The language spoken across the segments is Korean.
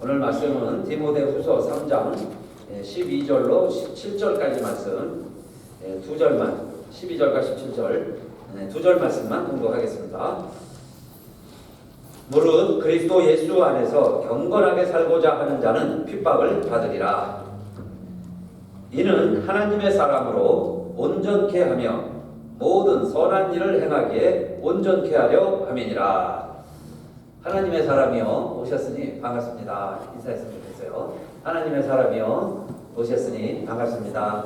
오늘 말씀은 디모데후서 3장 12절로 17절까지 말씀 두 절만 12절과 17절 두 절 말씀만 공부하겠습니다. 무릇 그리스도 예수 안에서 경건하게 살고자 하는 자는 핍박을 받으리라. 이는 하나님의 사람으로 온전케 하며 모든 선한 일을 행하기에 온전케 하려 함이니라. 하나님의 사람이요 오셨으니 반갑습니다. 인사했으면 좋겠어요. 하나님의 사람이요 오셨으니 반갑습니다.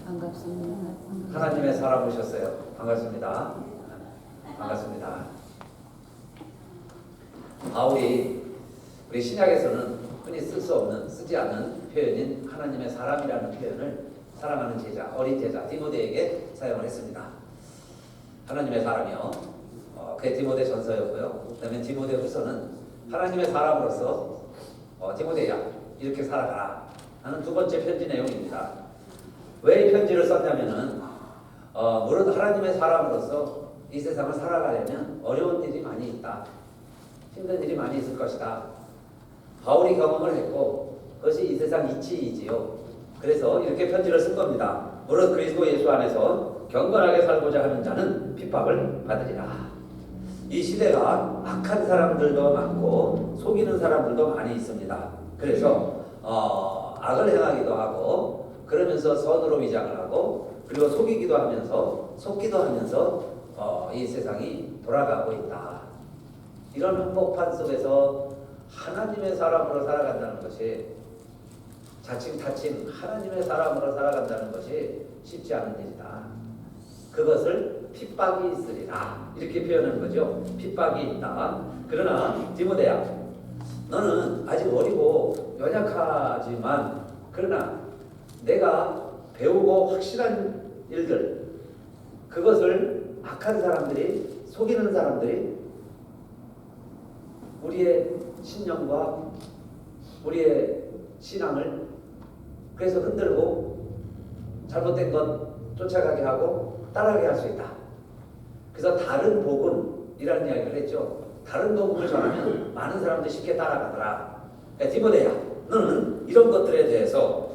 반갑습니다. 하나님의 사람 오셨어요. 반갑습니다. 반갑습니다. 바울이 우리 신약에서는 흔히 쓸 수 없는, 쓰지 않는 표현인 하나님의 사람이라는 표현을 사랑하는 제자, 어린 제자 디모데에게 사용을 했습니다. 하나님의 사람이요. 그게 디모데 전서였고요. 그 다음에 디모데 후서는 하나님의 사람으로서 디모데야 이렇게 살아가라 하는 두 번째 편지 내용입니다. 왜 이 편지를 썼냐면은 물론 하나님의 사람으로서 이 세상을 살아가려면 어려운 일이 많이 있다. 힘든 일이 많이 있을 것이다. 바울이 경험을 했고 그것이 이 세상 이치이지요. 그래서 이렇게 편지를 쓴 겁니다. 무릇 그리스도 예수 안에서 경건하게 살고자 하는 자는 핍박을 받으리라. 이 시대가 악한 사람들도 많고 속이는 사람들도 많이 있습니다. 그래서 악을 행하기도 하고 그러면서 선으로 위장을 하고 그리고 속이기도 하면서 속기도 하면서 이 세상이 돌아가고 있다. 이런 한복판 속에서 하나님의 사람으로 살아간다는 것이 자칭 하나님의 사람으로 살아간다는 것이 쉽지 않은 일이다. 그것을 핍박이 있으리라 이렇게 표현하는 거죠. 핍박이 있다. 그러나 디모데야 너는 아직 어리고 연약하지만 그러나 내가 배우고 확실한 일들 그것을 악한 사람들이 속이는 사람들이 우리의 신념과 우리의 신앙을 그래서 흔들고 잘못된 것 쫓아가게 하고 따라가게 할 수 있다. 그래서 다른 복음이라는 이야기를 했죠. 다른 복음을 전하면 많은 사람들이 쉽게 따라가더라. 디모데야 너는 이런 것들에 대해서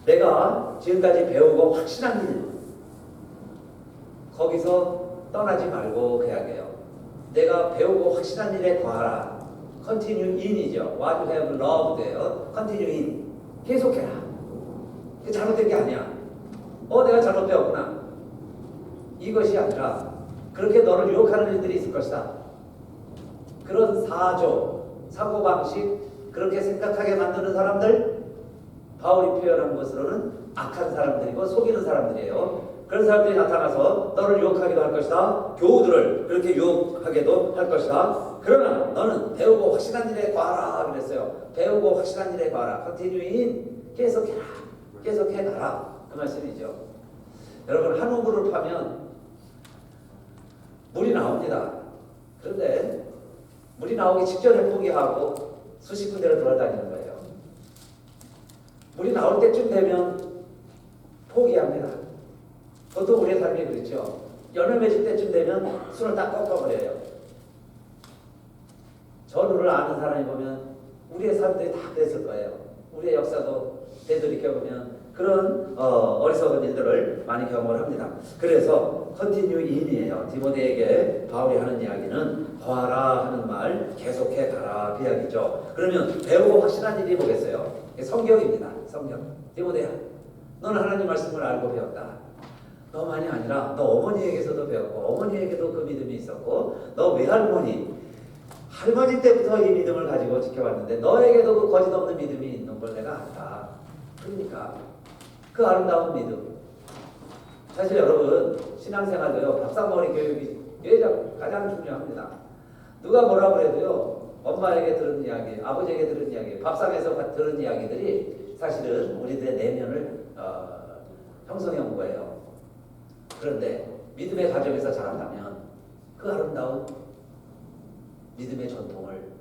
내가 지금까지 배우고 확실한 일 거기서 떠나지 말고 그 이야기예요. 내가 배우고 확실한 일에 거하라. Continue in이죠. What you have loved예요. Continue in. 계속해라. 그게 잘못된 게 아니야. 내가 잘못 배웠구나. 이것이 아니라 그렇게 너를 유혹하는 일들이 있을 것이다. 그런 사고방식 그렇게 생각하게 만드는 사람들 바울이 표현한 것으로는 악한 사람들이고 속이는 사람들이에요. 그런 사람들이 나타나서 너를 유혹하기도 할 것이다. 교우들을 그렇게 유혹하게도 할 것이다. 그러나 너는 배우고 확실한 일에 거하라 그랬어요. 배우고 확실한 일에 거하라. Continue in. 계속해라. 계속해가라. 그 말씀이죠. 여러분 한 우물을 파면 물이 나옵니다. 그런데 물이 나오기 직전에 포기하고 수십 군데를 돌아다니는 거예요. 물이 나올 때쯤 되면 포기합니다. 보통 우리의 삶이 그렇죠. 열매 맺을 때쯤 되면 손을 딱 꺾어버려요. 전후를 아는 사람이 보면 우리의 삶들이 다 그랬을 거예요. 우리의 역사도 되돌이켜보면 그런 어리석은 일들을 많이 경험을 합니다. 그래서 컨티뉴 인이에요. 디모데에게 바울이 하는 이야기는 거하라 하는 말 계속해 가라 그 이야기죠. 그러면 배우고 확실한 일이 뭐겠어요? 성경입니다. 성경. 디모데야 너는 하나님 말씀을 알고 배웠다. 너만이 아니라 너 어머니에게서도 배웠고 어머니에게도 그 믿음이 있었고 너 외할머니 할머니 때부터 이 믿음을 가지고 지켜왔는데 너에게도 그 거짓 없는 믿음이 있는 걸 내가 안다. 그러니까 그 아름다운 믿음 사실 여러분 신앙생활도요 밥상머리 교육이 가장 중요합니다. 누가 뭐라 그래도요 엄마에게 들은 이야기 아버지에게 들은 이야기 밥상에서 들은 이야기들이 사실은 우리들의 내면을 형성해 온 거예요. 그런데 믿음의 가정에서 자란다면 그 아름다운 믿음의 전통을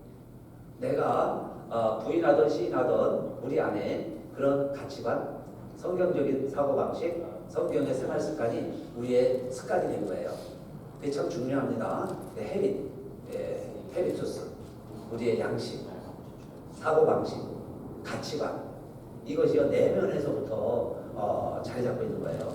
내가 부인하던 시인하던 우리 안에 그런 가치관, 성경적인 사고방식, 성경의 생활 습관이 우리의 습관이 된 거예요. 그게 참 중요합니다. 헤비투스, 우리의 양식, 사고방식, 가치관, 이것이요 내면에서부터 자리 잡고 있는 거예요.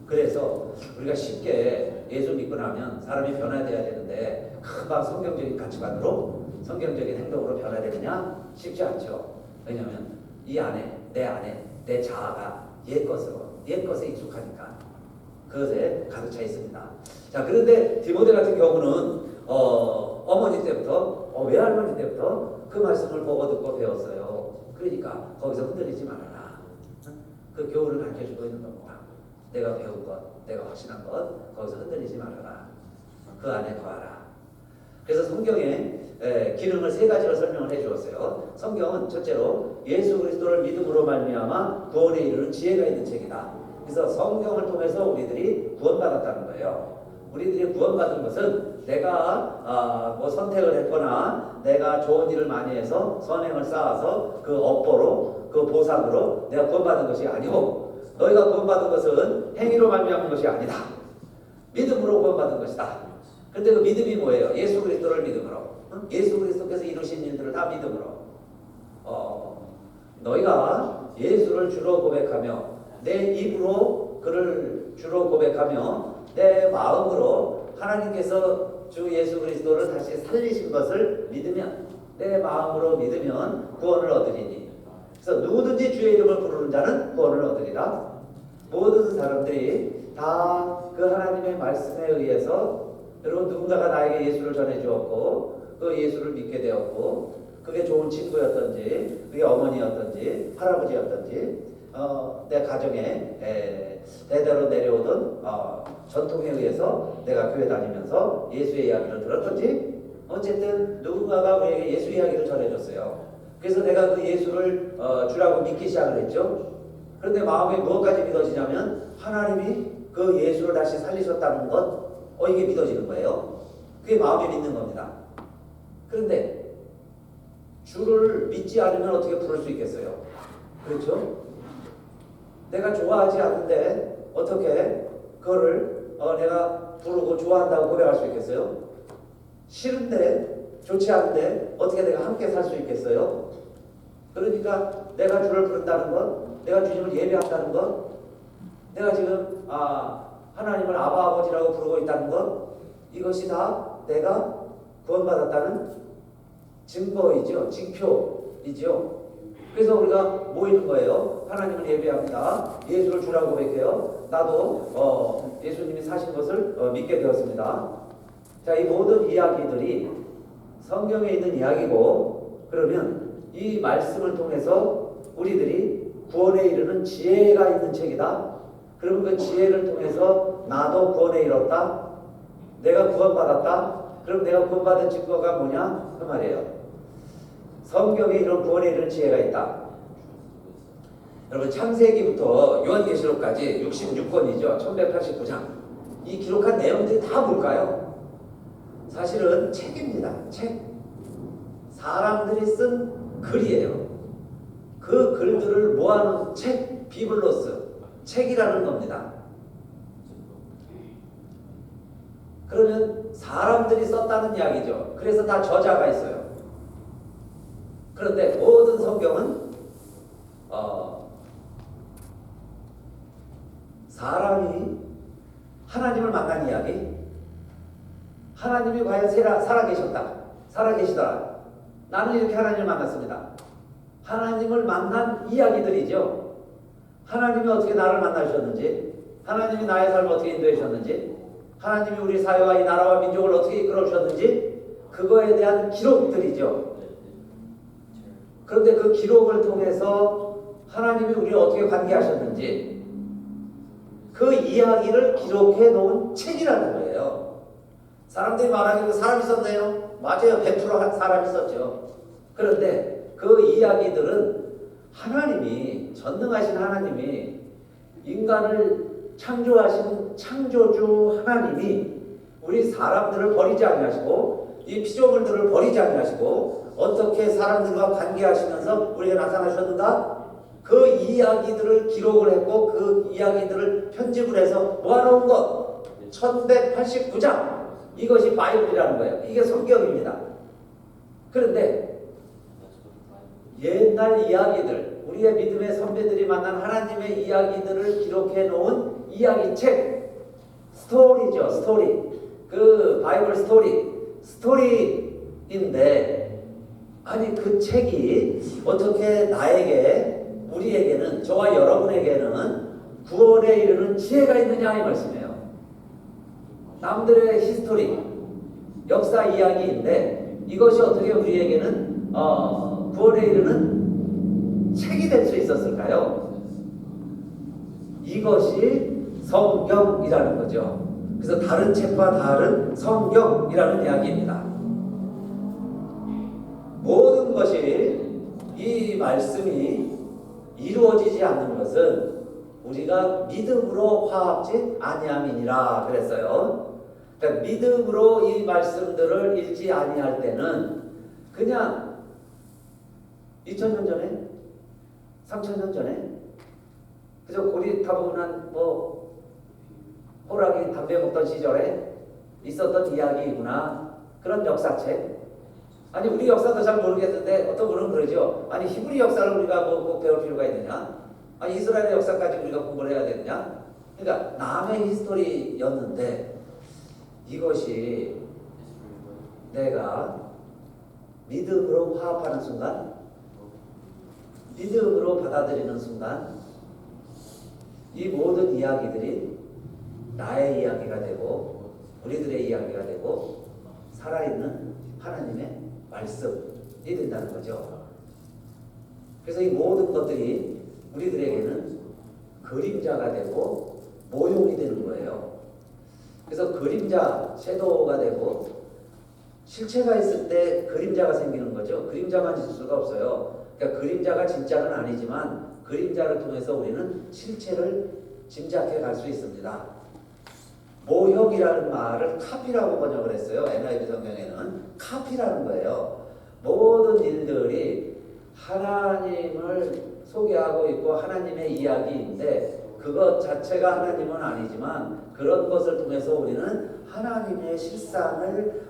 그래서 우리가 쉽게 예수 믿고 나면 사람이 변화돼야 되는데 금방 성경적인 가치관으로 성경적인 행동으로 변화되느냐? 쉽지 않죠. 왜냐하면 이 안에 내 자아가 옛 것에 익숙하니까 그것에 가득 차 있습니다. 자, 그런데 디모데 같은 경우는 어머니 때부터 외할머니 때부터 그 말씀을 보고 듣고 배웠어요. 그러니까 거기서 흔들리지 말아라. 그 교훈을 가르쳐주고 있는 겁니다. 내가 배운 것, 내가 확신한 것, 거기서 흔들리지 말아라. 그 안에 거하라. 그래서 성경에 기능을 세 가지로 설명을 해주었어요. 성경은 첫째로 예수 그리스도를 믿음으로 말미암아 구원에 이르는 지혜가 있는 책이다. 그래서 성경을 통해서 우리들이 구원받았다는 거예요. 우리들이 구원받은 것은 내가 뭐 선택을 했거나 내가 좋은 일을 많이 해서 선행을 쌓아서 그 업보로 그 보상으로 내가 구원받은 것이 아니고 너희가 구원받은 것은 행위로 말미암은 것이 아니다. 믿음으로 구원받은 것이다. 그런데 그 믿음이 뭐예요? 예수 그리스도를 믿음으로. 예수 그리스도께서 이루신 일들을 다 믿음으로. 너희가 예수를 주로 고백하며 내 입으로 그를 주로 고백하며 내 마음으로 하나님께서 주 예수 그리스도를 다시 살리신 것을 믿으면 내 마음으로 믿으면 구원을 얻으리니. 그래서 누구든지 주의 이름을 부르는 자는 구원을 얻으리라. 모든 사람들이 다 그 하나님의 말씀에 의해서 그리고 누군가가 나에게 예수를 전해주었고 그 예수를 믿게 되었고 그게 좋은 친구였던지 그게 어머니였던지 할아버지였던지 내 가정에 대대로 내려오던 전통에 의해서 내가 교회 다니면서 예수의 이야기를 들었던지 어쨌든 누군가가 우리에게 예수 이야기를 전해줬어요. 그래서 내가 그 예수를 주라고 믿기 시작을 했죠. 그런데 마음에 무엇까지 믿어지냐면 하나님이 그 예수를 다시 살리셨다는 것 이게 믿어지는 거예요. 그게 마음에 믿는 겁니다. 그런데 주를 믿지 않으면 어떻게 부를 수 있겠어요? 그렇죠? 내가 좋아하지 않는데 어떻게 그거를 내가 부르고 좋아한다고 고백할 수 있겠어요? 싫은데 좋지 않은데 어떻게 내가 함께 살 수 있겠어요? 그러니까 내가 주를 부른다는 것, 내가 주님을 예배한다는 것, 내가 지금 하나님을 아바 아버지라고 부르고 있다는 것, 이것이 다 내가 구원받았다는 증거이죠. 징표이죠. 그래서 우리가 모이는 거예요. 하나님을 예배합니다. 예수를 주라고 고백해요. 나도 예수님이 사신 것을 믿게 되었습니다. 자, 이 모든 이야기들이 성경에 있는 이야기고 그러면 이 말씀을 통해서 우리들이 구원에 이르는 지혜가 있는 책이다. 그러면 그 지혜를 통해서 나도 구원에 이뤘다. 내가 구원받았다. 그럼 내가 구원받은 증거가 뭐냐? 그 말이에요. 성경에 이런 구원에 이르는 지혜가 있다. 여러분 창세기부터 요한계시록까지 66권이죠. 1189장. 이 기록한 내용들이 다 뭘까요? 사실은 책입니다. 책. 사람들이 쓴 글이에요. 그 글들을 모아놓은 책, 비블로스. 책이라는 겁니다. 그러면 사람들이 썼다는 이야기죠. 그래서 다 저자가 있어요. 그런데 모든 성경은 사람이 하나님을 만난 이야기, 하나님이 과연 살아계시더라. 나는 이렇게 하나님을 만났습니다. 하나님을 만난 이야기들이죠. 하나님이 어떻게 나를 만나셨는지, 하나님이 나의 삶을 어떻게 인도해 주셨는지, 하나님이 우리 사회와 이 나라와 민족을 어떻게 이끌어 주셨는지, 그거에 대한 기록들이죠. 그런데 그 기록을 통해서 하나님이 우리를 어떻게 관계하셨는지 그 이야기를 기록해 놓은 책이라는 거예요. 사람들이 말하기로 사람이 썼네요. 맞아요. 100% 사람이 썼죠. 그런데 그 이야기들은 하나님이, 전능하신 하나님이, 인간을 창조하신 창조주 하나님이 우리 사람들을 버리지 아니하시고 이 피조물들을 버리지 아니하시고 어떻게 사람들과 관계하시면서 우리에게 나타나셨는가? 그 이야기들을 기록을 했고 그 이야기들을 편집을 해서 모아놓은 것 1189장, 이것이 바이블이라는 거예요. 이게 성경입니다. 그런데 옛날 이야기들, 우리의 믿음의 선배들이 만난 하나님의 이야기들을 기록해 놓은 이야기책, 스토리죠, 스토리. 그 바이블 스토리인데, 아니 그 책이 어떻게 나에게, 우리에게는, 저와 여러분에게는 구원에 이르는 지혜가 있느냐 이 말씀이에요. 남들의 히스토리, 역사 이야기인데 이것이 어떻게 우리에게는 구원에 이르는 책이 될 수 있었을까요? 이것이 성경이라는 거죠. 그래서 다른 책과 다른 성경이라는 이야기입니다. 모든 것이, 이 말씀이 이루어지지 않는 것은 우리가 믿음으로 화합지 아니함이니라 그랬어요. 그러니까 믿음으로 이 말씀들을 읽지 아니할 때는 그냥 2000년 전에, 3000년 전에 그저 고리타분한 호랑이 담배 먹던 시절에 있었던 이야기구나, 그런 역사책. 아니 우리 역사도 잘 모르겠는데 어떤 분은 그러죠. 아니 히브리 역사를 우리가 꼭 배울 필요가 있느냐? 아니 이스라엘의 역사까지 우리가 공부를 해야 되느냐? 그러니까 남의 히스토리였는데 이것이 내가 믿음으로 화합하는 순간, 믿음으로 받아들이는 순간 이 모든 이야기들이 나의 이야기가 되고 우리들의 이야기가 되고 살아있는 하나님의 말씀이 된다는 거죠. 그래서 이 모든 것들이 우리들에게는 그림자가 되고 모형이 되는 거예요. 그래서 그림자, 섀도우가 되고 실체가 있을 때 그림자가 생기는 거죠. 그림자만 있을 수가 없어요. 그러니까 그림자가 진짜는 아니지만 그림자를 통해서 우리는 실체를 짐작해 갈 수 있습니다. 모형이라는 말을 카피라고 번역을 했어요. NIV 성경에는 카피라는 거예요. 모든 일들이 하나님을 소개하고 있고 하나님의 이야기인데 그것 자체가 하나님은 아니지만 그런 것을 통해서 우리는 하나님의 실상을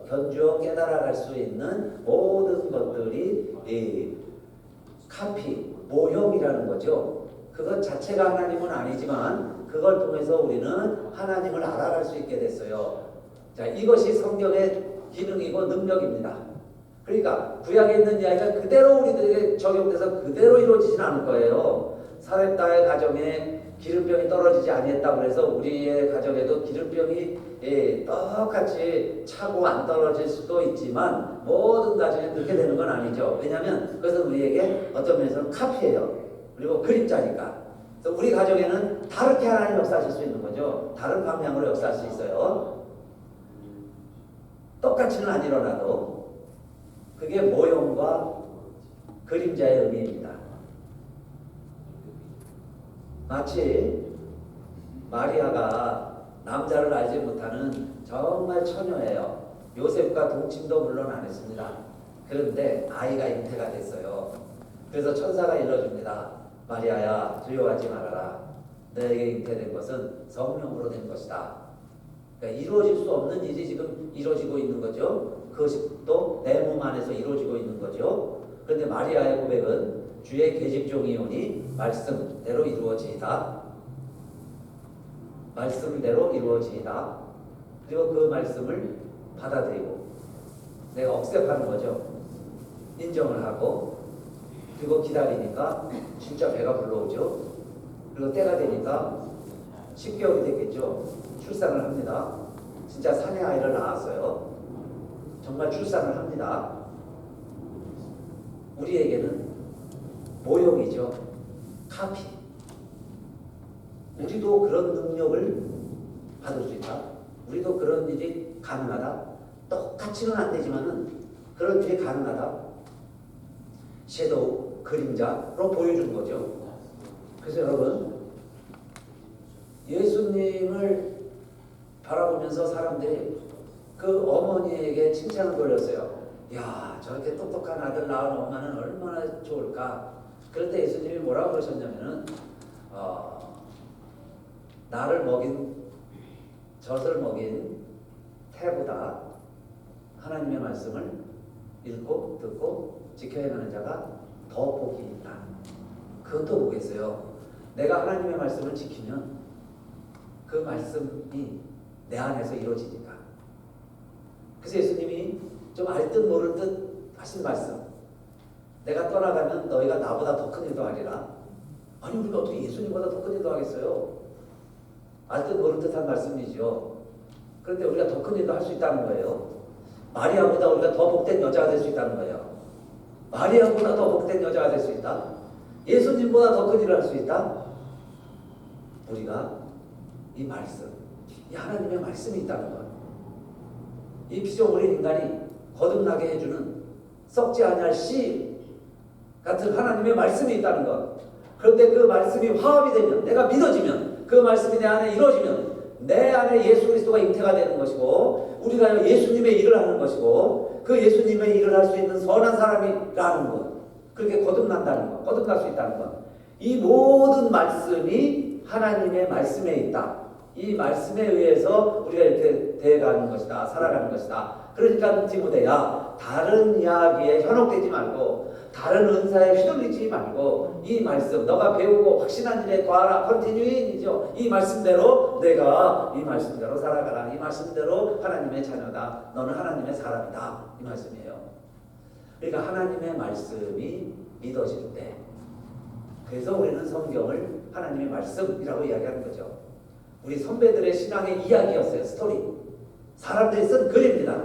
견주어 깨달아갈 수 있는 모든 것들이 이 카피, 모형이라는 거죠. 그것 자체가 하나님은 아니지만 그걸 통해서 우리는 하나님을 알아갈 수 있게 됐어요. 자, 이것이 성경의 기능이고 능력입니다. 그러니까 구약에 있는 이야기가 그대로 우리들에게 적용돼서 그대로 이루어지진 않을 거예요. 사렙다의 가정에 기름병이 떨어지지 아니했다고 해서 우리의 가정에도 기름병이 똑같이 차고 안 떨어질 수도 있지만 모든 가정에 그렇게 되는 건 아니죠. 왜냐하면 그것은 우리에게 어떤 면에서는 카피예요. 그리고 그림자니까. 그래서 우리 가정에는 다르게 하나님 역사하실 수 있는 거죠. 다른 방향으로 역사할 수 있어요. 똑같이는 안 일어나도 그게 모형과 그림자의 의미입니다. 마치 마리아가 남자를 알지 못하는 정말 처녀예요. 요셉과 동침도 물론 안 했습니다. 그런데 아이가 잉태가 됐어요. 그래서 천사가 일러줍니다. 마리아야, 두려워하지 말아라. 너에게 잉태된 것은 성령으로 된 것이다. 그러니까 이루어질 수 없는 일이 지금 이루어지고 있는 거죠. 그것이 또 내 몸 안에서 이루어지고 있는 거죠. 그런데 마리아의 고백은 주의 계집종이오니 말씀대로 이루어지이다. 말씀대로 이루어지이다. 그리고 그 말씀을 받아들이고 내가 억셉하는 거죠. 인정을 하고 그리고 기다리니까 진짜 배가 불러오죠. 그리고 때가 되니까 10개월이 됐겠죠. 출산을 합니다. 진짜 사내 아이를 낳았어요. 정말 출산을 합니다. 우리에게는 모형이죠. 카피. 우리도 그런 능력을 받을 수 있다. 우리도 그런 일이 가능하다. 똑같이는 안 되지만은 그런 일이 가능하다. 섀도우, 그림자로 보여주는 거죠. 그래서 여러분, 예수님을 바라보면서 사람들이 그 어머니에게 칭찬을 돌렸어요. 야, 저렇게 똑똑한 아들 낳은 엄마는 얼마나 좋을까. 그런데 예수님이 뭐라고 그러셨냐면은 나를 먹인, 젖을 먹인 태보다 하나님의 말씀을 읽고 듣고 지켜 행하는 자가 더 복이 있다. 그것도 뭐겠어요? 내가 하나님의 말씀을 지키면 그 말씀이 내 안에서 이루어지니까. 그래서 예수님이 좀 알 듯 모를 듯 하신 말씀, 내가 떠나가면 너희가 나보다 더 큰 일도 하리라. 아니 우리가 어떻게 예수님보다 더 큰 일도 하겠어요? 알 듯 모를 듯한 말씀이죠. 그런데 우리가 더 큰 일도 할 수 있다는 거예요. 마리아보다 우리가 더 복된 여자가 될 수 있다는 거예요. 마리아보다 더 복된 여자가 될 수 있다. 예수님보다 더 큰 일을 할 수 있다. 우리가 이 말씀, 이 하나님의 말씀이 있다는 것, 이 피조물인 인간이 거듭나게 해주는 썩지 아니할 씨 같은 하나님의 말씀이 있다는 것. 그런데 그 말씀이 화합이 되면, 내가 믿어지면, 그 말씀이 내 안에 이루어지면 내 안에 예수 그리스도가 잉태가 되는 것이고, 우리가 예수님의 일을 하는 것이고, 그 예수님의 일을 할 수 있는 선한 사람이라는 것, 그렇게 거듭난다는 것, 거듭날 수 있다는 것, 이 모든 말씀이 하나님의 말씀에 있다. 이 말씀에 의해서 우리가 이렇게 대해가는 것이다, 살아가는 것이다. 그러니까 디모데야, 다른 이야기에 현혹되지 말고, 다른 은사에 휘둘리지 말고, 이 말씀, 너가 배우고 확신한 일에 거하라, 컨티뉴인이죠. 이 말씀대로 내가 이 말씀대로 살아가라. 이 말씀대로 하나님의 자녀다. 너는 하나님의 사람이다. 이 말씀이에요. 그러니까 하나님의 말씀이 믿어질 때, 그래서 우리는 성경을 하나님의 말씀이라고 이야기하는 거죠. 우리 선배들의 신앙의 이야기였어요. 스토리. 사람들이 쓴 글입니다.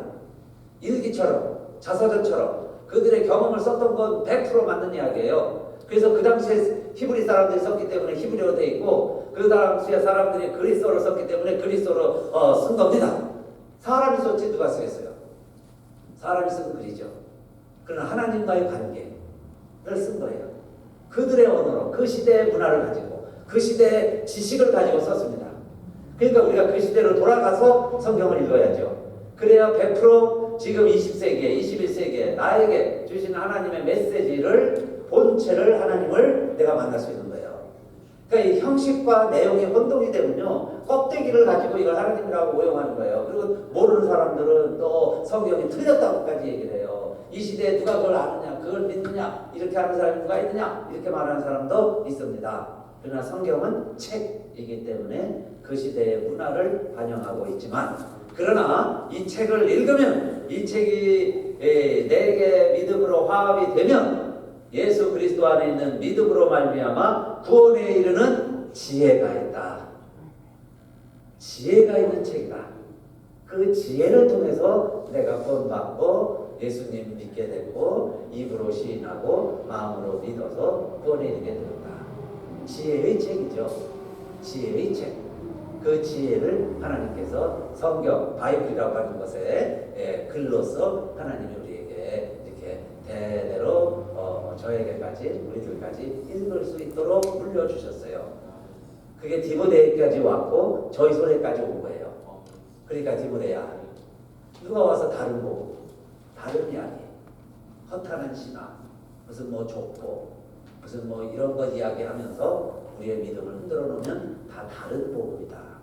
일기처럼, 자서전처럼 그들의 경험을 썼던 건 100% 맞는 이야기예요. 그래서 그 당시에 히브리 사람들이 썼기 때문에 히브리어로 되어 있고, 그 당시에 사람들이 그리스어로 썼기 때문에 그리스어로 쓴 겁니다. 사람이 썼지 누가 쓰겠어요? 사람이 쓴 글이죠. 그러나 하나님과의 관계를 쓴 거예요. 그들의 언어로, 그 시대의 문화를 가지고, 그 시대의 지식을 가지고 썼습니다. 그러니까 우리가 그 시대로 돌아가서 성경을 읽어야죠. 그래야 100% 지금 20세기에, 21세기에 나에게 주신 하나님의 메시지를, 본체를, 하나님을 내가 만날 수 있는 거예요. 그러니까 이 형식과 내용이 혼동이 되면요, 껍데기를 가지고 이걸 하나님이라고 오용하는 거예요. 그리고 모르는 사람들은 또 성경이 틀렸다고까지 얘기를 해요. 이 시대에 누가 그걸 아느냐, 그걸 믿느냐, 이렇게 하는 사람이 누가 있느냐, 이렇게 말하는 사람도 있습니다. 그러나 성경은 책이기 때문에 그 시대의 문화를 반영하고 있지만, 그러나 이 책을 읽으면, 이 책이 내게 믿음으로 화합이 되면 예수 그리스도 안에 있는 믿음으로 말미암아 구원에 이르는 지혜가 있다. 지혜가 있는 책이다. 그 지혜를 통해서 내가 구원받고 예수님 믿게 되고, 입으로 시인하고 마음으로 믿어서 구원에 이르게 된다. 지혜의 책이죠. 지혜의 책. 그 지혜를 하나님께서 성경, 바이블이라고 하는 것에 글로서 하나님이 우리에게 이렇게 대대로 저에게까지, 우리들까지 읽을 수 있도록 물려주셨어요. 그게 디모데에까지 왔고 저희 손에까지 온 거예요. 그러니까 디모데야, 누가 와서 다른 거, 다른 이야기, 허탄한 신앙, 무슨 뭐 좋고 무슨 뭐 이런 것 이야기하면서 우리의 믿음을 흔들어 놓으면 다 다른 복음이다.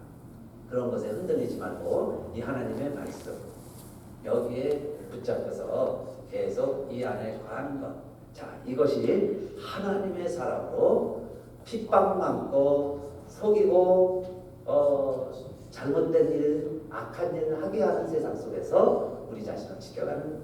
그런 것에 흔들리지 말고 이 하나님의 말씀, 여기에 붙잡혀서 계속 이 안에 거하는 것. 자, 이것이 하나님의 사람으로 핍박받고 속이고 잘못된 일, 악한 일을 하게 하는 세상 속에서 우리 자신을 지켜가는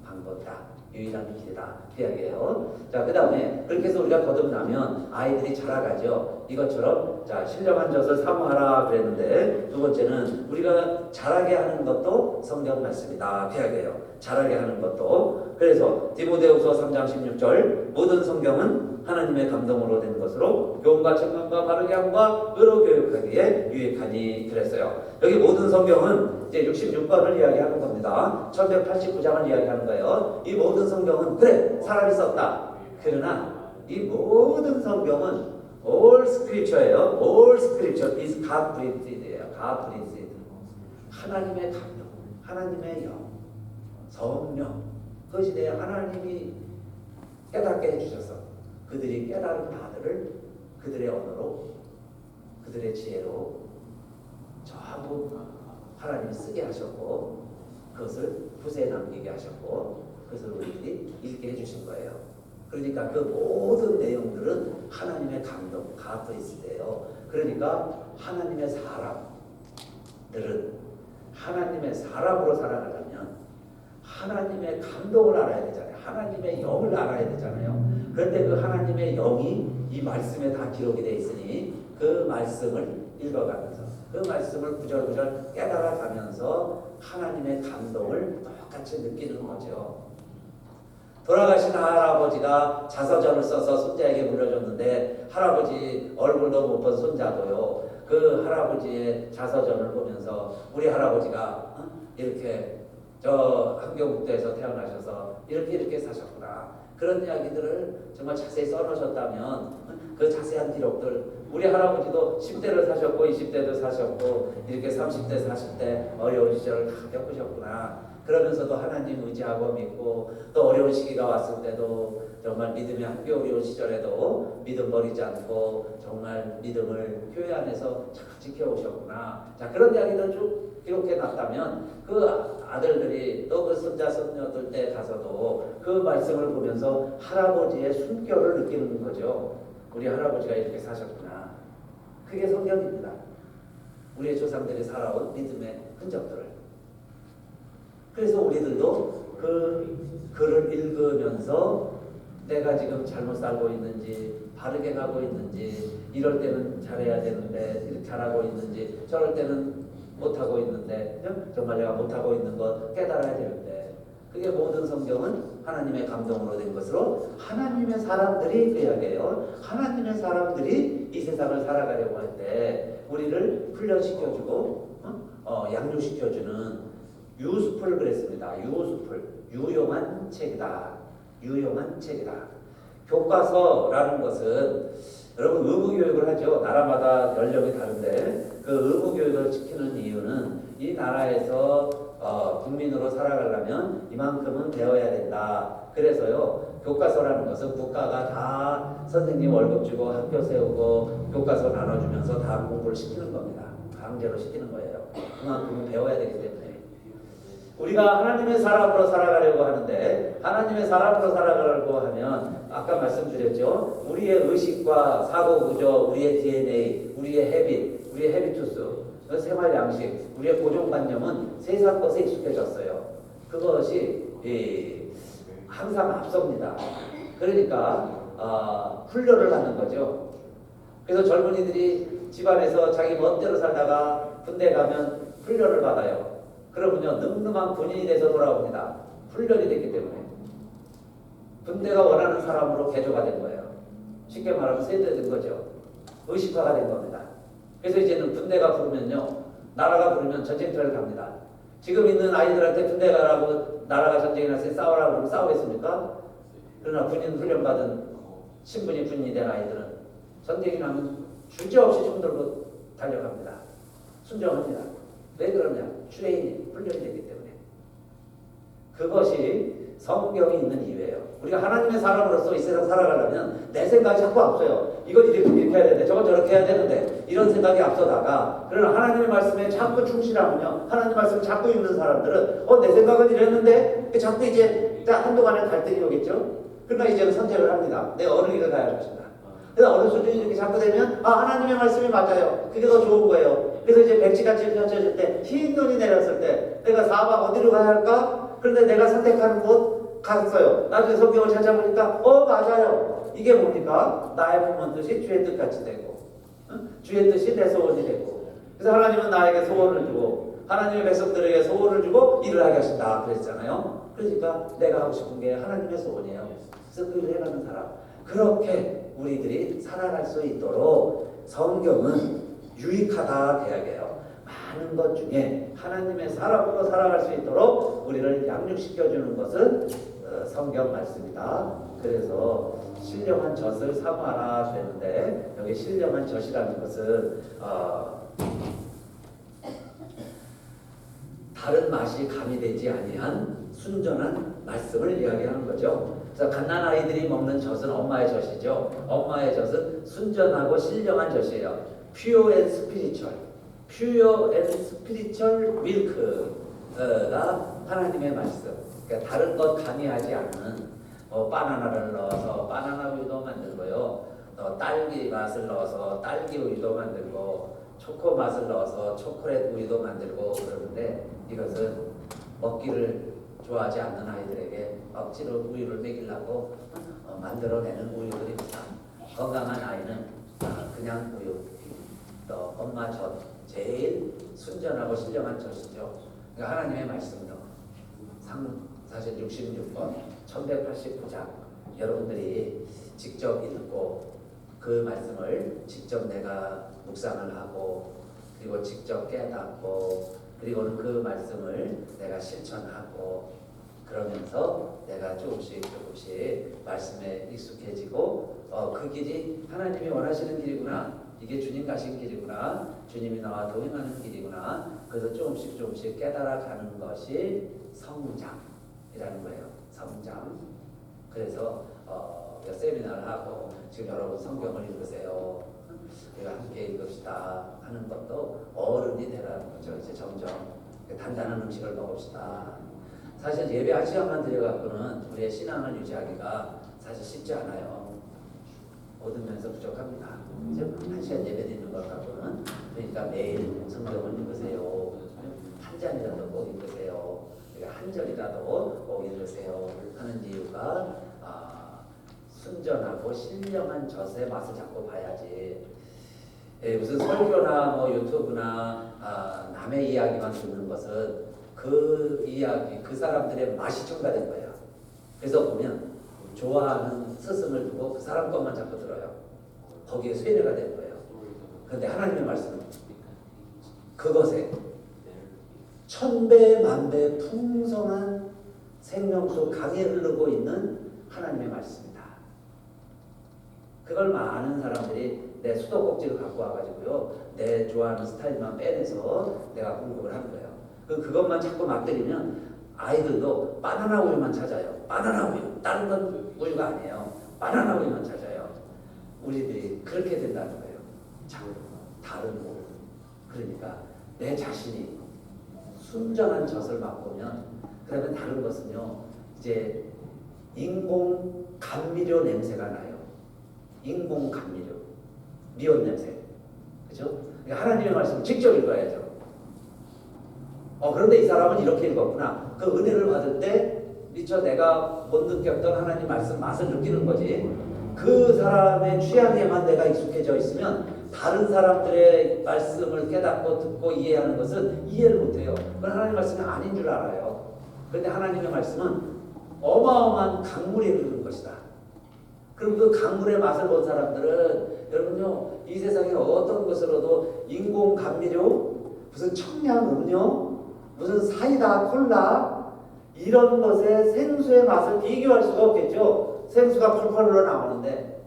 방법이다. 유일한 길이다. 그 이야기예요. 자, 그 다음에 그렇게 해서 우리가 거듭나면 아이들이 자라가죠. 이것처럼 자, 신령한 젖을 사모하라 그랬는데, 두 번째는 우리가 자라게 하는 것도 성경 말씀이다. 그 이야기예요. 자라게 하는 것도. 그래서 디모데후서 3장 16절, 모든 성경은 하나님의 감동으로 된 것으로 교훈과 책망과 바르게 함과 의로 교육하기에 유익하니 그랬어요. 여기 모든 성경은 이제 66권을 이야기하는 겁니다. 1189장을 이야기하는 거예요. 이 모든 성경은 그래, 사람이 썼다. 그러나 이 모든 성경은 all scripture예요. all scripture is God breathed예요. God breathed. 하나님의 감동, 하나님의 영, 성령, 그 시대에 하나님이 깨닫게 해주셔서 그들이 깨달은 바들을 그들의 언어로, 그들의 지혜로 전부 하나님이 쓰게 하셨고, 그것을 후세에 남기게 하셨고, 그래서 우리들이 읽게 해주신 거예요. 그러니까 그 모든 내용들은 하나님의 감동, 가또 있으세요. 그러니까 하나님의 사람들은 하나님의 사람으로 살아가려면 하나님의 감동을 알아야 되잖아요. 하나님의 영을 알아야 되잖아요. 그런데 그 하나님의 영이 이 말씀에 다 기록이 되어 있으니 그 말씀을 읽어가면서 그 말씀을 구절구절 깨달아가면서 하나님의 감동을 똑같이 느끼는 거죠. 돌아가신 할아버지가 자서전을 써서 손자에게 물려줬는데 할아버지 얼굴도 못 본 손자도요. 그 할아버지의 자서전을 보면서 우리 할아버지가 이렇게 저 한경북도에서 태어나셔서 이렇게 사셨구나. 그런 이야기들을 정말 자세히 써놓으셨다면 그 자세한 기록들 우리 할아버지도 10대를 사셨고 20대도 사셨고 이렇게 30대 40대 어려운 시절을 다 겪으셨구나. 그러면서도 하나님 의지하고 믿고 또 어려운 시기가 왔을 때도 정말 믿음의 한겨울이 시절에도 믿음 버리지 않고 정말 믿음을 교회 안에서 잘 지켜오셨구나. 자, 그런 이야기들 쭉 기록해 놨다면 그 아들들이 또 그 손자 손녀들 때 가서도 그 말씀을 보면서 할아버지의 숨결을 느끼는 거죠. 우리 할아버지가 이렇게 사셨구나. 그게 성경입니다. 우리의 조상들이 살아온 믿음의 흔적들을. 그래서 우리들도 그 글을 읽으면서 내가 지금 잘못 살고 있는지 바르게 가고 있는지 이럴 때는 잘해야 되는데 잘하고 있는지 저럴 때는 못하고 있는데 정말 내가 못하고 있는 것 깨달아야 되는데 그게 모든 성경은 하나님의 감동으로 된 것으로 하나님의 사람들이 그 이야기예요. 하나님의 사람들이 이 세상을 살아가려고 할 때 우리를 훈련시켜주고 양육시켜주는 유스풀 그랬습니다. 유스풀 유용한 책이다. 유용한 책이다. 교과서라는 것은 여러분 의무교육을 하죠. 나라마다 연령이 다른데 그 의무교육을 지키는 이유는 이 나라에서 국민으로 살아가려면 이만큼은 배워야 된다. 그래서요 교과서라는 것은 국가가 다 선생님 월급 주고 학교 세우고 교과서 나눠주면서 다 공부를 시키는 겁니다. 강제로 시키는 거예요. 그만큼은 배워야 되기 때문에 우리가 하나님의 사람으로 살아가려고 하는데 하나님의 사람으로 살아가려고 하면 아까 말씀드렸죠. 우리의 의식과 사고구조, 우리의 DNA, 우리의 헤빗, 우리의 헤비투스, 생활 양식, 우리의 고정관념은 세상 것에 익숙해졌어요. 그것이 항상 앞섭니다. 그러니까 훈련을 하는 거죠. 그래서 젊은이들이 집안에서 자기 멋대로 살다가 군대 가면 훈련을 받아요. 그러면요 늠름한 군인이 돼서 돌아옵니다. 훈련이 됐기 때문에 군대가 원하는 사람으로 개조가 된 거예요. 쉽게 말하면 세대된 거죠. 의식화가 된 겁니다. 그래서 이제는 군대가 부르면요 나라가 부르면 전쟁터를 갑니다. 지금 있는 아이들한테 군대 가라고 나라가 전쟁이 났을 때 싸우라고 그러면 싸우겠습니까? 그러나 군인 훈련받은 신분이 군인이 된 아이들은 전쟁이 나면 주저없이 총 들고 달려갑니다. 순종합니다. 왜 그러냐? 트레이닝, 훈련이 되기 때문에. 그것이 성경이 있는 이유예요. 우리가 하나님의 사람으로서 이 세상 살아가려면 내 생각이 자꾸 앞서요. 이건 이렇게 해야 되는데 저건 저렇게 해야 되는데 이런 생각이 앞서다가 그러나 하나님의 말씀에 자꾸 충실하면요. 하나님 말씀을 자꾸 읽는 사람들은 내 생각은 이랬는데 자꾸 이제 한동안에 갈등이 오겠죠. 그러나 이제는 선택을 합니다. 내가 어느 길을 가야 할 것인가. 그래서 어느 수준이 이렇게 자꾸 되면 하나님의 말씀이 맞아요. 그게 더 좋은 거예요. 그래서 이제 백지같이 펼쳐질 때 흰 눈이 내렸을 때 내가 사방 어디로 가야 할까? 그런데 내가 선택하는 곳 갔어요. 나중에 성경을 찾아보니까 맞아요. 이게 뭡니까? 나의 품은 뜻이 주의 뜻같이 되고 주의 뜻이 내 소원이 되고 그래서 하나님은 나에게 소원을 주고 하나님의 백성들에게 소원을 주고 일을 하게 하신다 그랬잖아요. 그러니까 내가 하고 싶은 게 하나님의 소원이에요. 그래서 그 일을 해가는 사람 그렇게 우리들이 살아갈 수 있도록 성경은 유익하다 대학이에요. 많은 것 중에 하나님의 사람으로 살아갈 수 있도록 우리를 양육시켜주는 것은 성경 말씀이다. 그래서 신령한 젖을 사모하라 되는데 여기 신령한 젖이라는 것은 다른 맛이 가미되지 아니한 순전한 말씀을 이야기하는 거죠. 그래서 갓난아이들이 먹는 젖은 엄마의 젖이죠. 엄마의 젖은 순전하고 신령한 젖이에요. Pure and spiritual, pure and spiritual milk가 하나님의 말씀. 그러니까 다른 것 가미하지 않는 바나나를 넣어서 바나나 우유도 만들고요. 딸기 맛을 넣어서 딸기 우유도 만들고 초코 맛을 넣어서 초콜릿 우유도 만들고 그러는데 이것은 먹기를 좋아하지 않는 아이들에게 억지로 우유를 먹이려고 만들어내는 우유들입니다. 건강한 아이는 그냥 우유, 또 엄마 젖, 제일 순전하고 신령한 젖이죠. 그러니까 하나님의 말씀도 사실 66번 1189장 여러분들이 직접 읽고 그 말씀을 직접 내가 묵상을 하고 그리고 직접 깨닫고 그리고는 그 말씀을 내가 실천하고 그러면서 내가 조금씩 말씀에 익숙해지고 그 길이 하나님이 원하시는 길이구나, 이게 주님 가신 길이구나, 주님이 나와 동행하는 길이구나, 그래서 조금씩 깨달아가는 것이 성장이라는 거예요. 성장. 그래서 세미나를 하고 지금 여러분 성경을 읽으세요, 우리가 함께 읽읍시다 하는 것도 어른이 되라는 거죠. 이제 점점 단단한 음식을 먹읍시다. 사실 예배 한 시간만 드려갖고는 우리의 신앙을 유지하기가 사실 쉽지 않아요. 모든 면에서 부족합니다. 한 시간 예배 드리는 것 갖고는. 그러니까 매일 성경을 읽으세요. 한 잔이라도 꼭 읽으세요. 한 절이라도 꼭 읽으세요 하는 이유가 순전하고 신령한 젖의 맛을 자꾸 봐야지. 무슨 설교나 유튜브나 남의 이야기만 듣는 것은 그 이야기, 그 사람들의 맛이 첨가된 거예요. 그래서 보면 좋아하는 스승을 두고 그 사람 것만 자꾸 들어요. 거기에 쇠뇌가 된 거예요. 그런데 하나님의 말씀은 그것에 천배 만배 풍성한 생명수 강에 흐르고 있는 하나님의 말씀이다. 그걸 많은 사람들이 내 수도꼭지를 갖고 와가지고요, 내 좋아하는 스타일만 빼내서 내가 공급을 하는 거예요. 그것만 자꾸 맛들이면 아이들도 바나나 우유만 찾아요. 바나나 우유. 다른 건 우유가 아니에요. 바나나 우유만 찾아요. 우리들이 그렇게 된다는 거예요. 자꾸 다른 우유. 그러니까 내 자신이 순전한 젖을 맛보면, 그러면 다른 것은요, 이제 인공 감미료 냄새가 나요. 인공 감미료, 미온 냄새, 그죠? 그러니까 하나님의 말씀 직접 읽어야죠. 그런데 이 사람은 이렇게 읽었구나. 그 은혜를 받을 때 미처 내가 못 느꼈던 하나님 말씀 맛을 느끼는 거지. 그 사람의 취향에만 내가 익숙해져 있으면 다른 사람들의 말씀을 깨닫고 듣고 이해하는 것은 이해를 못해요. 그건 하나님 말씀이 아닌 줄 알아요. 그런데 하나님의 말씀은 어마어마한 강물이 흐르는 것이다. 그럼 그 강물의 맛을 본 사람들은, 여러분요, 이 세상에 어떤 것으로도 인공 감미료, 무슨 청량 음료, 무슨 사이다, 콜라, 이런 것에 생수의 맛을 비교할 수가 없겠죠. 생수가 펄펄 흘러나오는데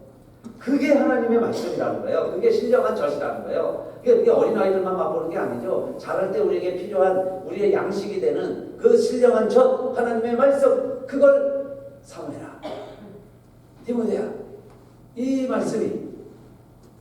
그게 하나님의 말씀이라는 거예요. 그게 신령한 젖이라는 거예요. 그게 어린아이들만 맛보는 게 아니죠. 자랄 때 우리에게 필요한 우리의 양식이 되는 그 신령한 젖, 하나님의 말씀, 그걸 사모해라. 디모데야, 이 말씀이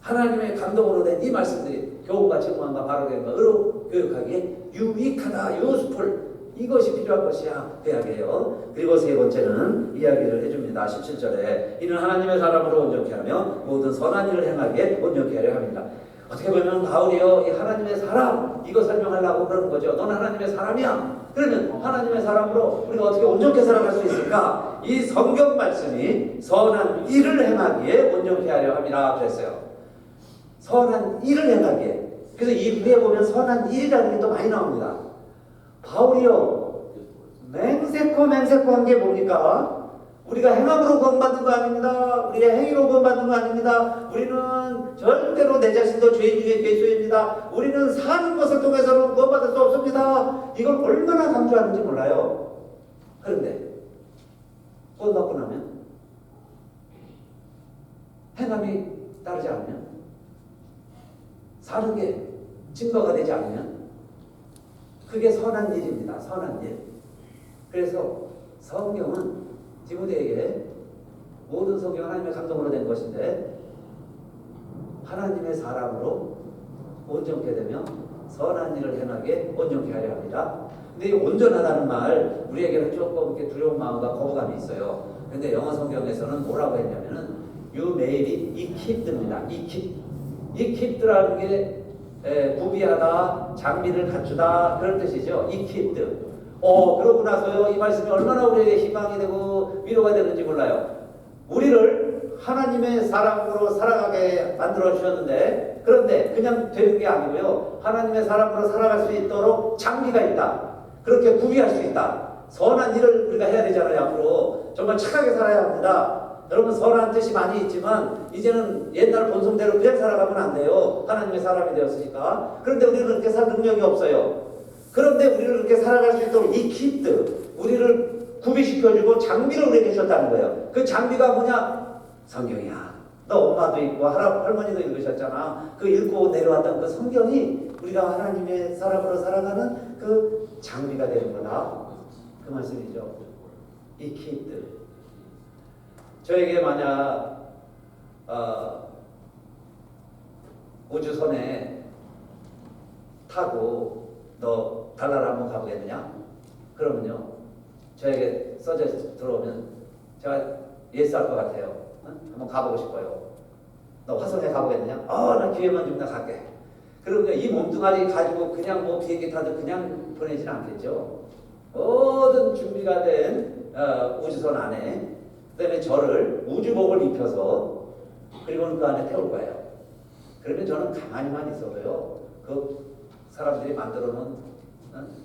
하나님의 감동으로 된 이 말씀들이 교훈과 책망과 바르게 의로 교육하기에 유익하다, 유스풀, 이것이 필요한 것이야 대학이에요. 그리고 세 번째는 이야기를 해줍니다. 17절에 이는 하나님의 사람으로 온전케 하며 모든 선한 일을 행하기에 온전케 하려 합니다. 어떻게 보면 바울이요, 이 하나님의 사람, 이거 설명하려고 그러는 거죠. 넌 하나님의 사람이야. 그러면 하나님의 사람으로 우리가 어떻게 온전케 살아갈 수 있을까? 이 성경 말씀이 선한 일을 행하기에 온전케 하려 합니다 그랬어요. 선한 일을 행하기에. 그래서 이 후에 보면 선한 일이라는 게 또 많이 나옵니다. 바울이요, 맹세코 한 게 뭡니까? 우리가 행함으로 구원받는 거 아닙니다. 우리의 행위로 구원받는 거 아닙니다. 우리는 절대로 내 자신도 죄인 중에 괴수입니다. 우리는 사는 것을 통해서는 구원받을 수 없습니다. 이걸 얼마나 강조하는지 몰라요. 그런데 구원받고 나면 행함이 따르지 않으면, 사는 게 증거가 되지 않으면 그게 선한 일입니다. 선한 일. 그래서 성경은 디모데에게, 모든 성경은 하나님의 감동으로 된 것인데 하나님의 사람으로 온전케 되며 선한 일을 행하게 온전케 하려 합니다. 근데 이 온전하다는 말 우리에게는 조금 이렇게 두려운 마음과 거부감이 있어요. 근데 영어 성경에서는 뭐라고 했냐면은 you may be equiped입니다. equiped라는 게 구비하다, 장비를 갖추다 그런 뜻이죠. equipped. 그러고 나서요 이 말씀이 얼마나 우리에게 희망이 되고 위로가 되는지 몰라요. 우리를 하나님의 사람으로 살아가게 만들어 주셨는데, 그런데 그냥 되는 게 아니고요, 하나님의 사람으로 살아갈 수 있도록 장비가 있다. 그렇게 구비할 수 있다. 선한 일을 우리가 해야 되잖아요. 앞으로 정말 착하게 살아야 합니다. 여러분, 선한 뜻이 많이 있지만 이제는 옛날 본성대로 그냥 살아가면 안 돼요. 하나님의 사람이 되었으니까. 그런데 우리는 그렇게 살 능력이 없어요. 그런데 우리를 그렇게 살아갈 수 있도록 이 기트, 우리를 구비시켜주고 장비를 우리에게 주셨다는 거예요. 그 장비가 뭐냐? 성경이야. 너 엄마도 읽고 할머니도 읽으셨잖아. 그 읽고 내려왔던 그 성경이 우리가 하나님의 사람으로 살아가는 그 장비가 되는 거다. 그 말씀이죠. 이 기트. 저에게 만약 우주선에 타고 너 달나라 한번 가보겠느냐? 그러면요, 저에게 써져 들어오면 제가 예스할 것 같아요. 한번 가보고 싶어요. 너 화성에 가보겠느냐? 나 기회만 주면 나 갈게. 그러면 이 몸뚱아리 가지고 그냥 뭐 비행기 타도 그냥 보내진 않겠죠. 모든 준비가 된 우주선 안에, 그다음에 저를 우주복을 입혀서 그리고는 그 안에 태울 거예요. 그러면 저는 가만히만 있어도요, 그 사람들이 만들어 놓은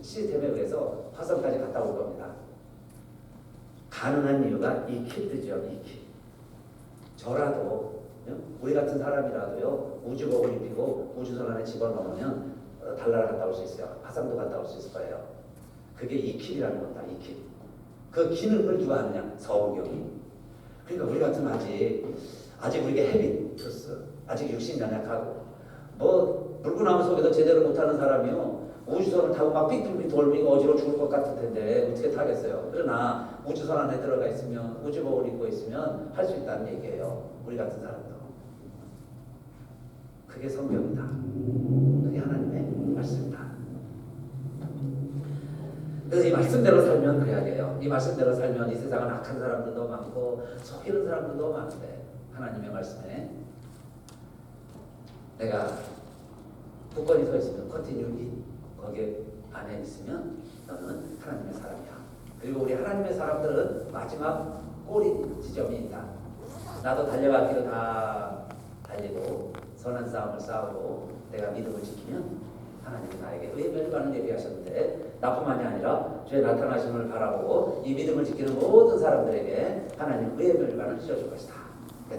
시스템에 의해서 화성까지 갔다 올 겁니다. 가능한 이유가 이 키트죠. 이 키. 저라도, 우리 같은 사람이라도요, 우주복을 입히고 우주선 안에 집어넣으면 달나라 갔다 올 수 있어요. 화성도 갔다 올 수 있을 거예요. 그게 이 킬이라는 겁니다. 이 킬. 그 기능을 누가 하느냐? 성경이. 그러니까 우리 같으면 아직 우리가 헤비투스, 아직 육신 연약하고, 뭐 물구나무 속에서 제대로 못하는 사람이요, 우주선을 타고 막 삐뚤삐뚤 돌고 어지러워 죽을 것 같을 텐데 어떻게 타겠어요? 그러나 우주선 안에 들어가 있으면, 우주복을 입고 있으면 할 수 있다는 얘기예요. 우리 같은 사람도. 그게 성경이다. 그게 하나님의 말씀이다. 그래서 이 말씀대로 살면 그래야 돼요. 이 말씀대로 살면 이 세상은 악한 사람들도 많고 속이는 사람들도 많은데, 하나님의 말씀에 내가 굳건히 서 있으면, 컨티뉴리 거기에 안에 있으면 너는 하나님의 사람이야. 그리고 우리 하나님의 사람들은 마지막 꼬리 지점이 있다. 나도 달려갈 길을 다 달리고 선한 싸움을 싸우고 내가 믿음을 지키면 하나님이 나에게 의의 멸관을 예비하셨는데, 나뿐만이 아니라 주의 나타나심을 바라보고 이 믿음을 지키는 모든 사람들에게 하나님 의의 멸관을 씌워줄 것이다.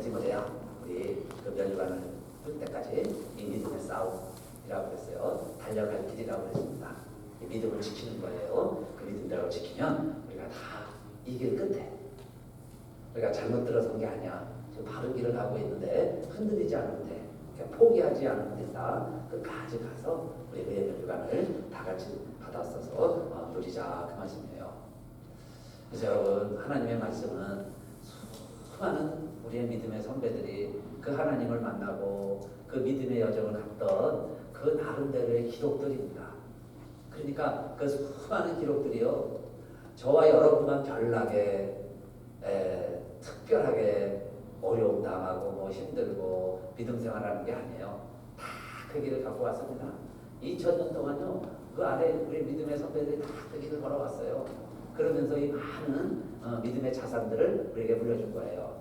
디모데야, 우리 그 멸관을 풀 때까지 이 믿음의 싸움이라고 했어요. 달려갈 길이라고 했습니다. 이 믿음을 지키는 거예요. 그 믿음대로 지키면 우리가 다 이 길 끝에, 우리가 잘못 들어선 게 아니야. 지금 바른 길을 가고 있는데 흔들리지 않으면 돼. 포기하지 않으면 된다. 끝까지 가서 우리 의의 멸관을 다 같이 받았어서 누리자, 그 말씀이에요. 그래서 여러분, 하나님의 말씀은 수많은 우리의 믿음의 선배들이 그 하나님을 만나고 그 믿음의 여정을 갔던 그 나름대로의 기록들입니다. 그러니까 그 수많은 기록들이요, 저와 여러분만 별나게 특별하게 어려움 당하고 뭐 힘들고 믿음 생활하는 게 아니에요. 다 그 길을 갖고 왔습니다. 2000년 동안요, 그 안에 우리 믿음의 선배들이 다 그 길을 걸어왔어요. 그러면서 이 많은 믿음의 자산들을 우리에게 물려준 거예요.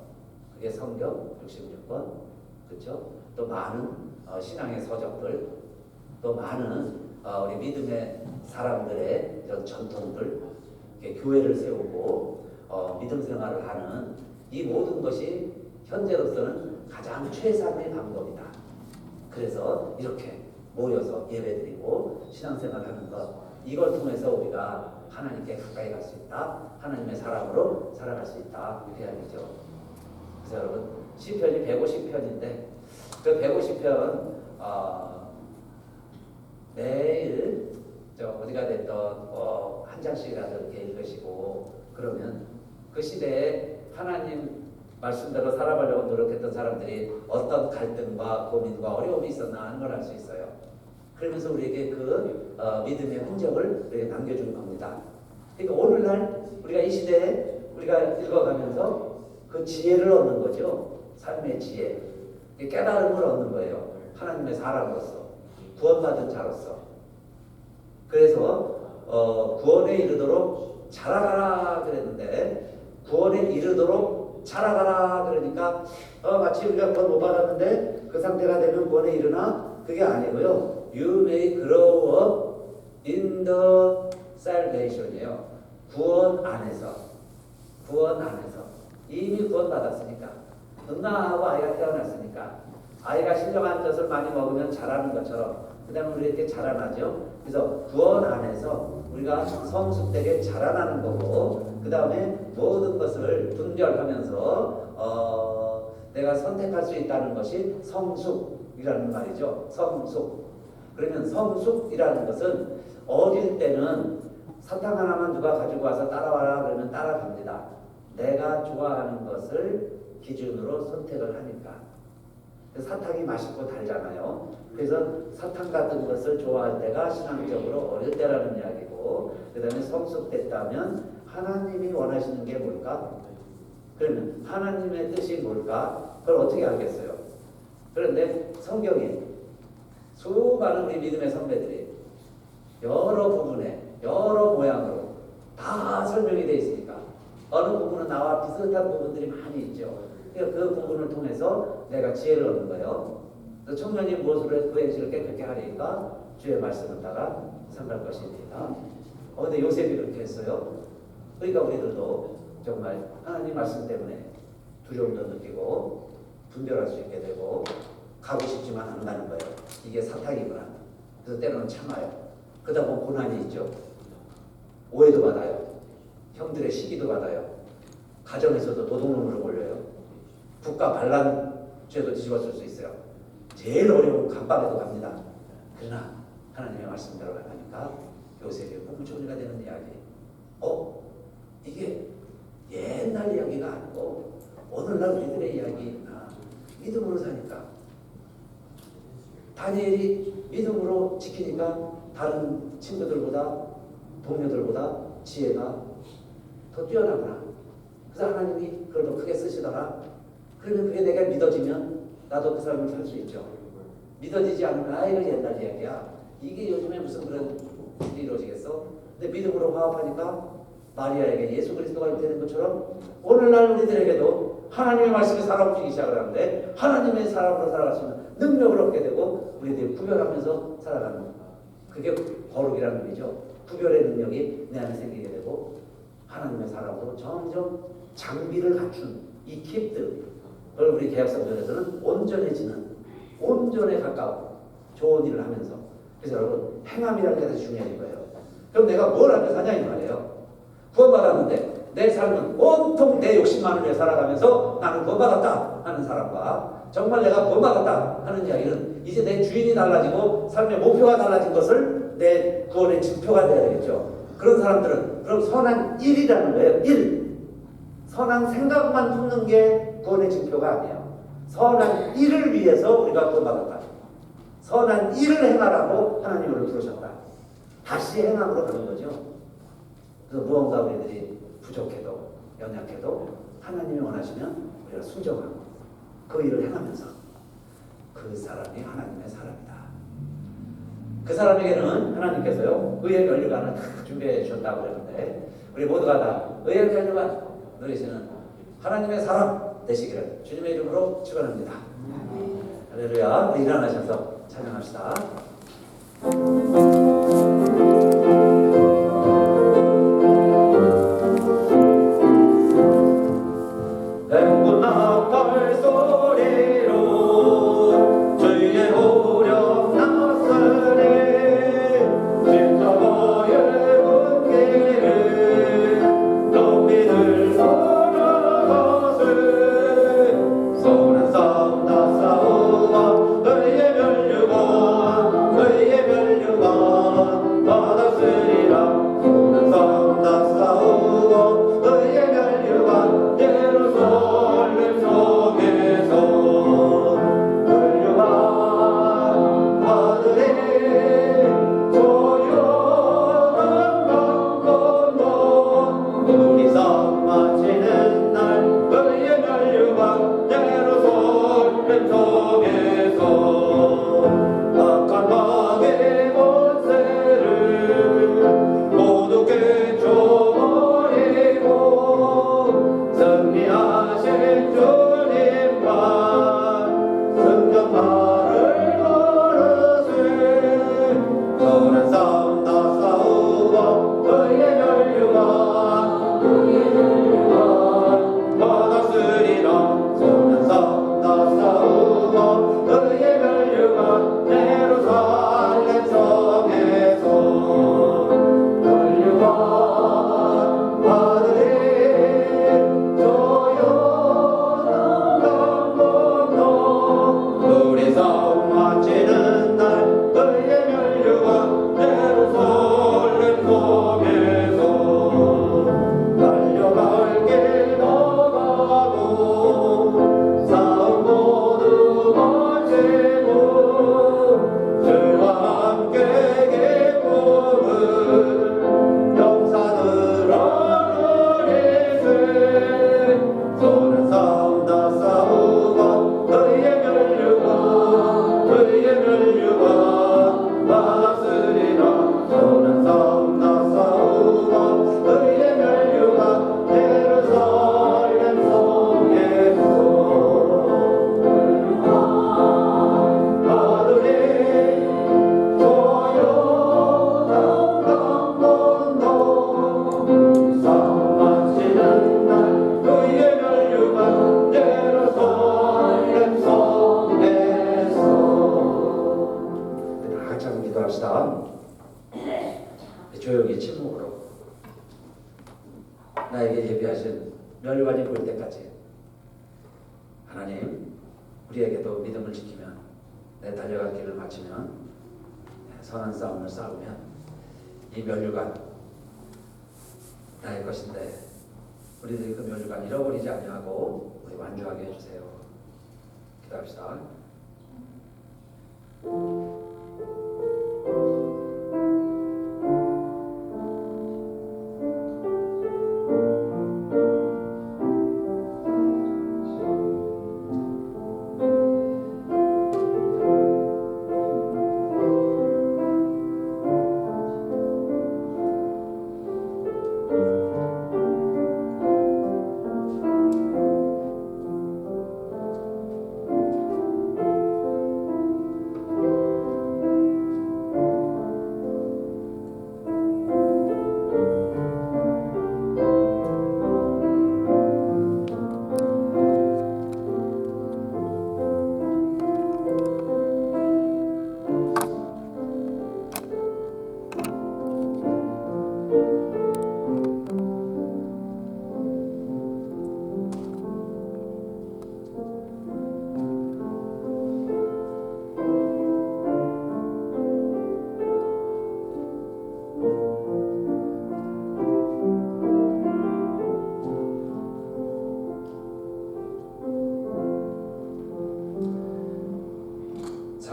그게 성경 66권, 그렇죠? 또 많은 신앙의 서적들, 또 많은 우리 믿음의 사람들의 전통들, 교회를 세우고 믿음 생활을 하는 이 모든 것이 현재로서는 가장 최상의 방법이다. 그래서 이렇게 모여서 예배드리고 신앙생활하는 것, 이걸 통해서 우리가 하나님께 가까이 갈 수 있다. 하나님의 사람으로 살아갈 수 있다. 이렇게 해야죠. 그래서 여러분, 시편이 150편인데 그 150편 매일 어디가 됐던 한 장씩이라도 이렇게 읽으시고, 그러면 그 시대에 하나님 말씀대로 살아가려고 노력했던 사람들이 어떤 갈등과 고민과 어려움이 있었나 하는 걸 알 수 있어요. 그러면서 우리에게 그 믿음의 흔적을 우리에게 남겨주는 겁니다. 그러니까 오늘날 우리가 이 시대에 우리가 읽어가면서 그 지혜를 얻는 거죠. 삶의 지혜, 깨달음을 얻는 거예요. 하나님의 사람으로서, 구원받은 자로서. 그래서 구원에 이르도록 자라가라 그랬는데, 구원에 이르도록 자라가라 그러니까 마치 우리가 구원 못 받았는데 그 상태가 되면 구원에 이르나? 그게 아니고요. You may grow up in the salvation이에요. 구원 안에서 이미 구원 받았으니까, 누나하고 아이가 태어났으니까 아이가 신령한 젖을 많이 먹으면 자라는 것처럼 그 다음에 우리 이렇게 자라나죠. 그래서 구원 안에서 우리가 성숙되게 자라나는 거고, 그 다음에 모든 것을 분별하면서 내가 선택할 수 있다는 것이 성숙이라는 말이죠. 성숙. 그러면 성숙이라는 것은 어릴 때는 사탕 하나만 누가 가지고 와서 따라와라 그러면 따라갑니다. 내가 좋아하는 것을 기준으로 선택을 하니까. 사탕이 맛있고 달잖아요. 그래서 사탕 같은 것을 좋아할 때가 신앙적으로 어릴 때라는 이야기고, 그 다음에 성숙됐다면 하나님이 원하시는 게 뭘까? 그러면 하나님의 뜻이 뭘까? 그걸 어떻게 알겠어요? 그런데 성경에 수많은 우리 믿음의 선배들이 여러 부분에 여러 모양으로 다 설명이 되어 있으니까 어느 부분은 나와 비슷한 부분들이 많이 있죠. 그러니까 그 부분을 통해서 내가 지혜를 얻는 거예요. 청년이 무엇으로 그 행실을 깨끗게 하리까? 주의 말씀을 따라 삼갈 것입니다. 근데 요셉이 그렇게 했어요. 그러니까 우리들도 정말 하나님 말씀 때문에 두려움도 느끼고 분별할 수 있게 되고 가고 싶지만 안 가는 거예요. 이게 사탕이구나. 그래서 때로는 참아요. 그러다 보면 고난이 있죠. 오해도 받아요. 형들의 시기도 받아요. 가정에서도 도둑놈으로 몰려요. 국가 반란 죄도 뒤집어쓸 수 있어요. 제일 어려운 감방에도 갑니다. 그러나 하나님의 말씀대로 가니까 요셉이 공주가 되는 이야기. 이게 옛날 이야기가 아니고 오늘날 우리들의 이야기나 믿음으로 사니까, 다니엘이 믿음으로 지키니까 다른 친구들보다 동료들보다 지혜가 더 뛰어나구나. 그래서 하나님이 그걸 더 크게 쓰시더라. 그러면 그게 내가 믿어지면 나도 그 사람을 살 수 있죠. 믿어지지 않으면 이거 옛날 이야기야. 이게 요즘에 무슨 그런 일이 이루어지겠어? 근데 믿음으로 화합하니까 마리아에게 예수 그리스도가 이렇게 된 것처럼 오늘날 우리들에게도 하나님의 말씀이 살아오기 시작을 하는데 하나님의 사람으로 살아갈 수 있는 능력을 얻게 되고 우리들이 구별하면서 살아가는 것. 그게 거룩이라는 의미죠. 구별의 능력이 내 안에 생기게 되고 하나님의 사람으로 점점 장비를 갖춘 이 킵들, 그걸 우리 개혁성전에서는 온전해지는, 온전에 가까운 좋은 일을 하면서. 그래서 여러분, 행함이라는 게 아주 중요한 거예요. 그럼 내가 뭘 하며 사냐 이 말이에요. 구원받았는데 내 삶은 온통 내 욕심만을 위해 살아가면서 나는 구원받았다 하는 사람과, 정말 내가 구원받았다 하는 이야기는 이제 내 주인이 달라지고 삶의 목표가 달라진 것을 내 구원의 증표가 돼야 되겠죠. 그런 사람들은 그럼 선한 일이라는 거예요. 일. 선한 생각만 품는 게 구원의 증표가 아니에요. 선한 일을 위해서 우리가 구원받았다. 선한 일을 행하라고 하나님을 부르셨다. 다시 행함으로 가는 거죠. 그래서 무언가 우리들이 부족해도 연약해도 하나님이 원하시면 우리가 순종하고 그 일을 행하면서 그 사람이 하나님의 사람이다. 그 사람에게는 하나님께서요 의의 면류관을 다 준비해 주셨다고 그러는데, 우리 모두가 다 의의 면류관 누리시는 하나님의 사람 되시기를 주님의 이름으로 축원합니다. 할렐루야. 우리 일어나셔서 찬양합시다. 예루살렘 조용히 침묵으로 나에게 예비하신 멸관이 보일 때까지 하나님 우리에게도 믿음을 지키면 내 달려갈 길을 마치면 선한 싸움을 싸우면 이 멸류관 나의 것인데 우리들이 그 멸류관 잃어버리지 아니하고 우리 완주하게 해주세요. 기도합시다.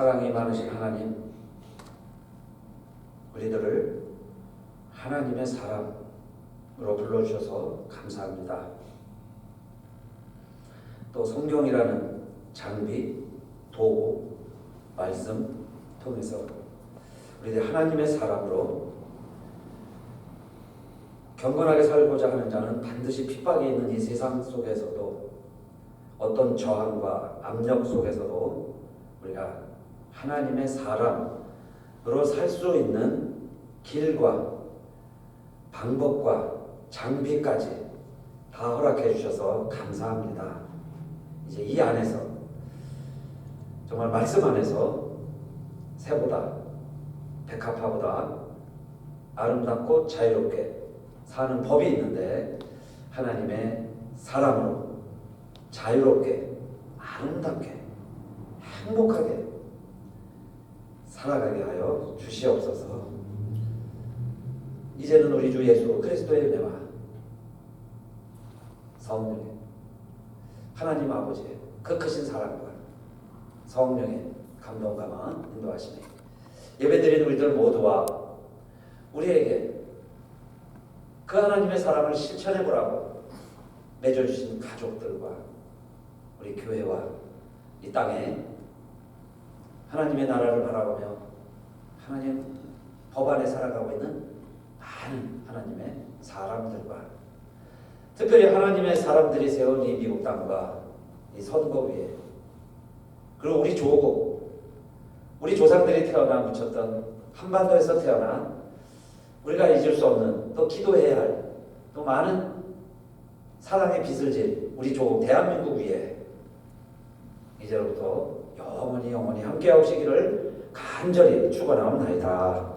사랑이 많으신 하나님, 우리들을 하나님의 사람으로 불러주셔서 감사합니다. 또 성경이라는 장비, 도구, 말씀 통해서 우리들 하나님의 사람으로 경건하게 살고자 하는 자는 반드시 핍박이 있는 이 세상 속에서도 어떤 저항과 압력 속에서도 우리가 하나님의 사람으로 살 수 있는 길과 방법과 장비까지 다 허락해 주셔서 감사합니다. 이제 이 안에서 정말 말씀 안에서 새보다 백합화보다 아름답고 자유롭게 사는 법이 있는데 하나님의 사람으로 자유롭게 아름답게 행복하게 살아가게 하여 주시옵소서. 이제는 우리 주 예수 그리스도의 은혜와 성령의 하나님 아버지의 그 크신 사랑과 성령의 감동과 인도하심에 예배드리는 우리들 모두와 우리에게 그 하나님의 사랑을 실천해보라고 맺어주신 가족들과 우리 교회와 이 땅에 하나님의 나라를 바라보며 하나님 법 안에 살아가고 있는 많은 하나님의 사람들과 특별히 하나님의 사람들이 세운 이 미국 땅과 이 선거 위에, 그리고 우리 조국, 우리 조상들이 태어나 묻혔던 한반도에서 태어난 우리가 잊을 수 없는, 또 기도해야 할, 또 많은 사랑의 빚을 질 우리 조국 대한민국 위에 이제로부터 영원히 함께하시기를 간절히 축원하옵나이다.